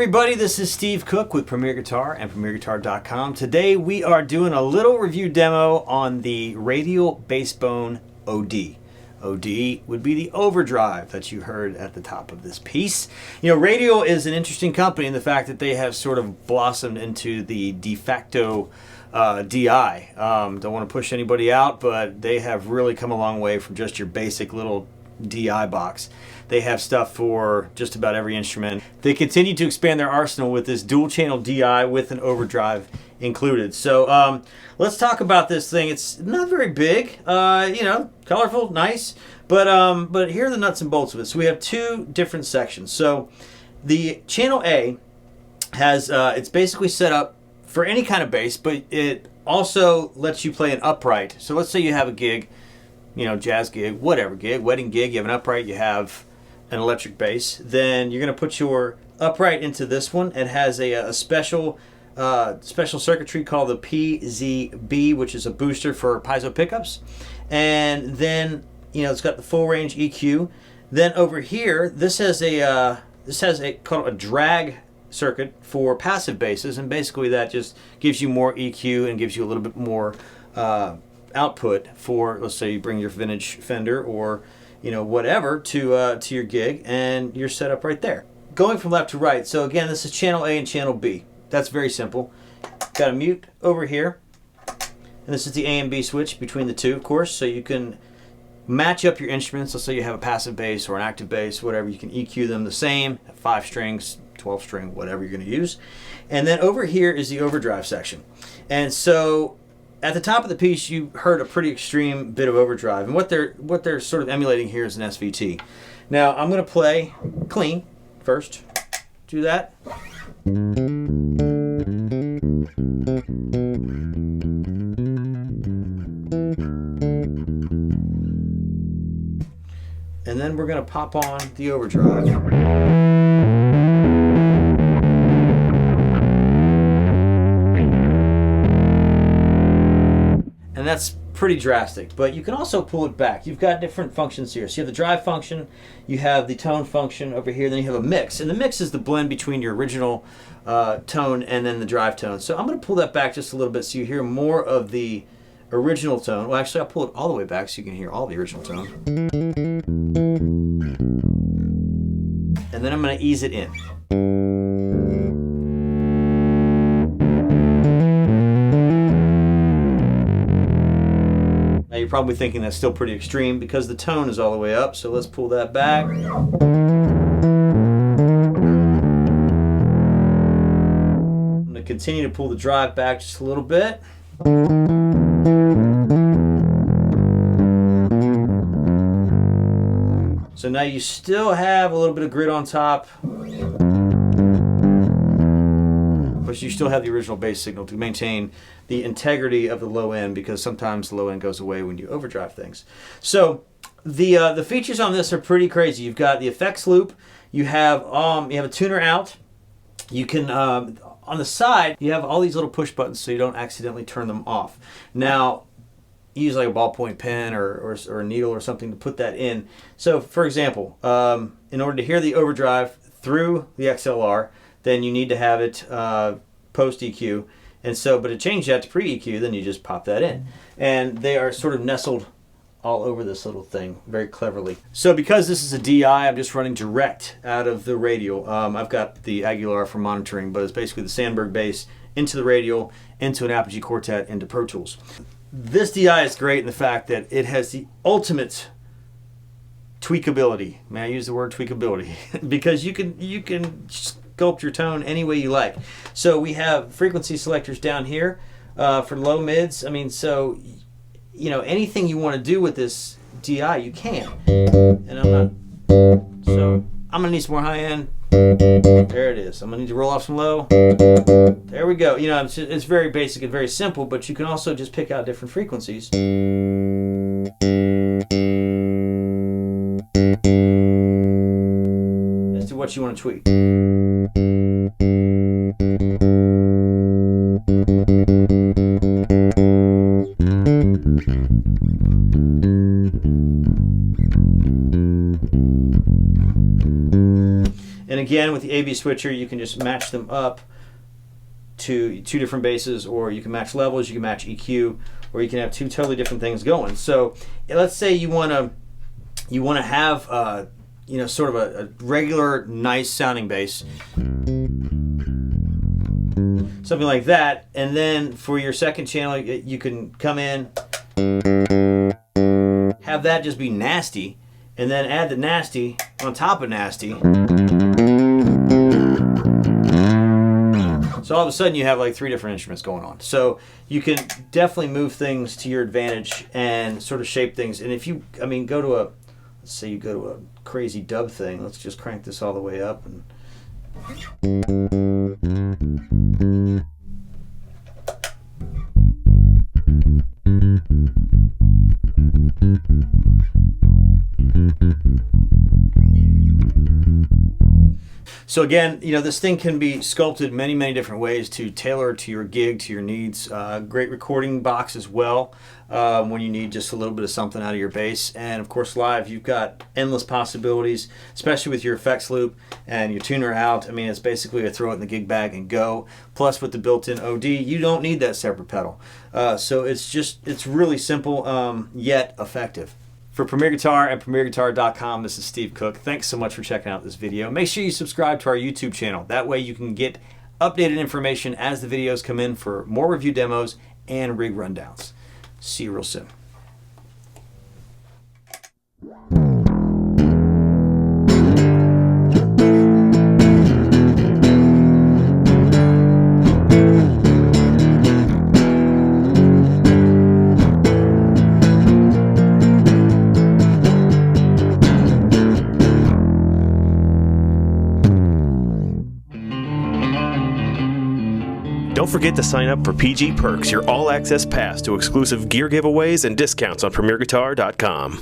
everybody, this is Steve Cook with Premier Guitar and PremierGuitar.com. Today we are doing a little review demo on the Radial Bassbone OD. OD would be the Overdrive that you heard at the top of this piece. You know, Radial is an interesting company in the fact that they have sort of blossomed into the de facto DI. Don't want to push anybody out, but they have really come a long way from just your basic little DI box. They have stuff for just about every instrument. They continue to expand their arsenal with this dual channel DI with an overdrive included. So let's talk about this thing. It's not very big, you know, colorful, nice, but here are the nuts and bolts of it. So we have two different sections. So the channel A has, it's basically set up for any kind of bass, but it also lets you play an upright. So let's say you have a gig, you know, jazz gig, whatever gig, wedding gig, you have an upright, you have an electric bass, then you're going to put your upright into this one. It has a special circuitry called the PZB, which is a booster for piezo pickups. And then, you know, it's got the full range EQ. Then over here, this has a called a drag circuit for passive basses, and basically that just gives you more EQ and gives you a little bit more output for, let's say you bring your vintage Fender or, you know, whatever to your gig, and you're set up right there. Going from left to right, so again, this is channel A and channel B. That's very simple. Got a mute over here, and this is the A and B switch between the two, of course, so you can match up your instruments. Let's say you have a passive bass or an active bass, whatever, you can EQ them the same, 5 strings, 12 string, whatever you're going to use. And then over here is the overdrive section. And so at the top of the piece, you heard a pretty extreme bit of overdrive, and what they're sort of emulating here is an SVT. Now I'm going to play clean first. Do that. And then we're going to pop on the overdrive. And that's pretty drastic, but you can also pull it back. You've got different functions here. So you have the drive function, you have the tone function over here, then you have a mix. And the mix is the blend between your original tone and then the drive tone. So I'm going to pull that back just a little bit so you hear more of the original tone. Well, actually, I'll pull it all the way back so you can hear all the original tone. And then I'm going to ease it in. Now you're probably thinking that's still pretty extreme because the tone is all the way up, so let's pull that back. I'm going to continue to pull the drive back just a little bit. So now you still have a little bit of grit on top, but you still have the original bass signal to maintain the integrity of the low end, because sometimes the low end goes away when you overdrive things. So the features on this are pretty crazy. You've got the effects loop. You have a tuner out. You can on the side you have all these little push buttons so you don't accidentally turn them off. Now use like a ballpoint pen or a needle or something to put that in. So for example, in order to hear the overdrive through the XLR, then you need to have it post EQ. And so, but to change that to pre-EQ, then you just pop that in. And they are sort of nestled all over this little thing very cleverly. So because this is a DI, I'm just running direct out of the Radial. I've got the Aguilar for monitoring, but it's basically the Sandberg bass into the Radial, into an Apogee Quartet, into Pro Tools. This DI is great in the fact that it has the ultimate tweakability. May I use the word tweakability? Because you can sculpt your tone any way you like. So we have frequency selectors down here for low mids. I mean, so you know, anything you want to do with this DI, you can. And so I'm gonna need some more high end. There it is. I'm gonna need to roll off some low. There we go. You know, it's very basic and very simple, but you can also just pick out different frequencies. As to what you want to tweak. And again, with the AB switcher, you can just match them up to 2 different basses, or you can match levels, you can match EQ, or you can have 2 totally different things going. So let's say you want to have you know, sort of a regular nice sounding bass, something like that, and then for your second channel you can come in, have that just be nasty, and then add the nasty on top of nasty. So all of a sudden you have like 3 different instruments going on. So you can definitely move things to your advantage and sort of shape things. And if you, I mean, go to a, let's say you go to a crazy dub thing. Let's just crank this all the way up. And so again, you know, this thing can be sculpted many different ways to tailor to your gig, to your needs. Great recording box as well, when you need just a little bit of something out of your bass. And of course live, you've got endless possibilities, especially with your effects loop and your tuner out. I mean, it's basically a throw it in the gig bag and go. Plus with the built-in OD, you don't need that separate pedal. So it's really simple, yet effective. For Premier Guitar and PremierGuitar.com, this is Steve Cook. Thanks so much for checking out this video. Make sure you subscribe to our YouTube channel. That way you can get updated information as the videos come in for more review demos and rig rundowns. See you real soon. Don't forget to sign up for PG Perks, your all-access pass to exclusive gear giveaways and discounts on PremierGuitar.com.